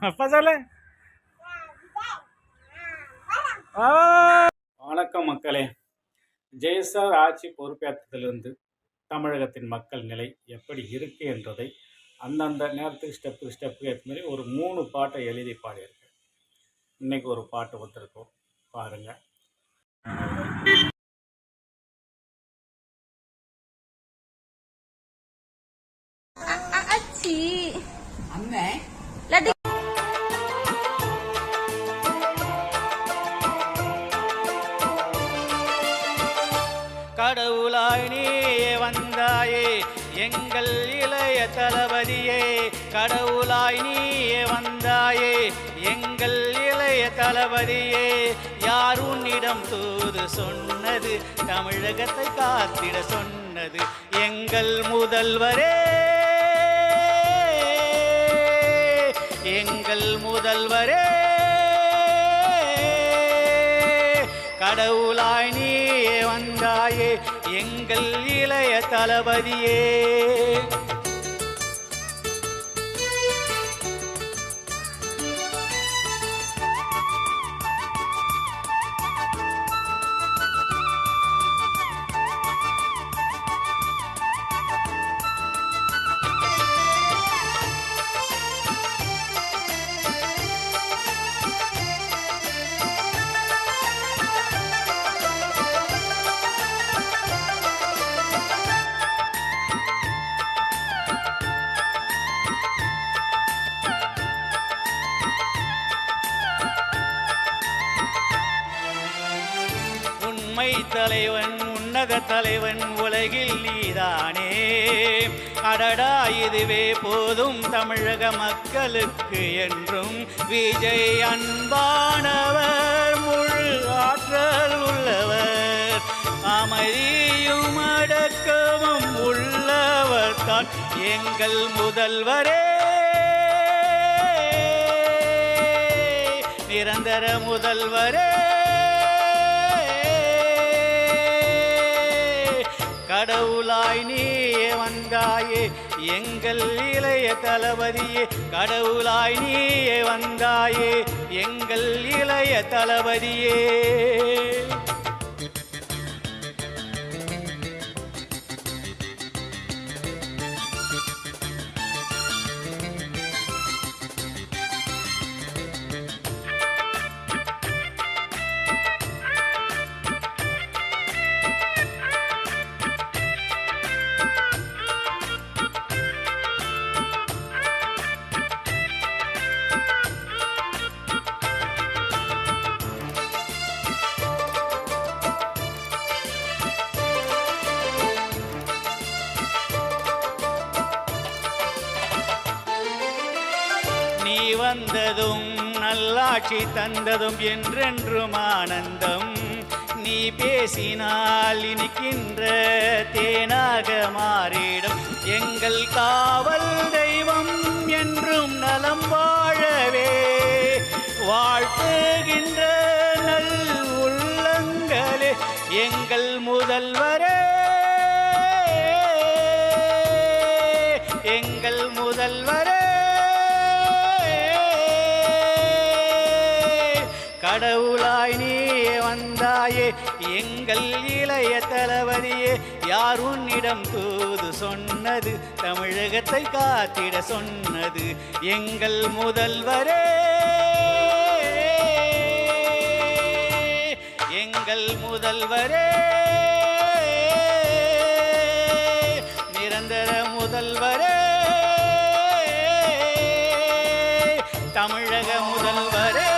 அப்ப சொல்லு. வணக்கம் மக்களே. ஜெயசார் ஆட்சி பொறுப்பேற்றதிலிருந்து தமிழகத்தின் மக்கள் நிலை எப்படி இருக்கு என்றதை அந்தந்த நேரத்துக்கு ஸ்டெப்புக்கு ஏற்ற மாதிரி ஒரு 3 பாட்டை எழுதி பாடியிருக்கேன். இன்னைக்கு ஒரு பாட்டு வந்திருக்கோம், பாருங்க. கடவுளாய் நீயே வந்தாயே எங்கள் இளைய தளபதியே, கடவுளாய் நீயே வந்தாயே எங்கள் இளைய தளபதியே. யார் உன்னிடம் தூது சொன்னது, தமிழகத்தை காத்திட சொன்னது எங்கள் முதல்வரே, எங்கள் முதல்வரே. கடவுளாய் நீயே வந்தாயே எங்கள் இளைய தளபதியே. தலைவன் உன்னத தலைவன் உலகில் நீதானே, அடடா இதுவே போதும் தமிழக மக்களுக்கு என்றும். விஜய் அன்பானவர், முழு ஆற்றல் உள்ளவர், அமைதியும் அடக்கமும் உள்ளவர் தான் எங்கள் முதல்வரே, நிரந்தர முதல்வரே. கடவுளாய் நீயே வந்தாயே எங்கள் இளைய தளபதியே, கடவுளாய் நீயே வந்தாயே எங்கள் இளைய தளபதியே. நீ வந்ததும் நல்லாட்சி தந்ததும் என்றென்றும் ஆனந்தம். நீ பேசினால் இனிக்கின்ற தேனாக மாறிடும் எங்கள் காவல் தெய்வம் என்றும் நலம் வாழவே. வாழ்த்துகின்ற நல் உள்ளங்களே எங்கள் முதல்வரே, எங்கள் முதல்வரே. கடவுளாய் நீயே வந்தாயே எங்கள் இளைய தளபதியே, யார் உன்னிடம் தூது சொன்னது, தமிழகத்தை காத்திட சொன்னது எங்கள் முதல்வரே, எங்கள் முதல்வரே, நிரந்தர முதல்வரே, தமிழக முதல்வரே.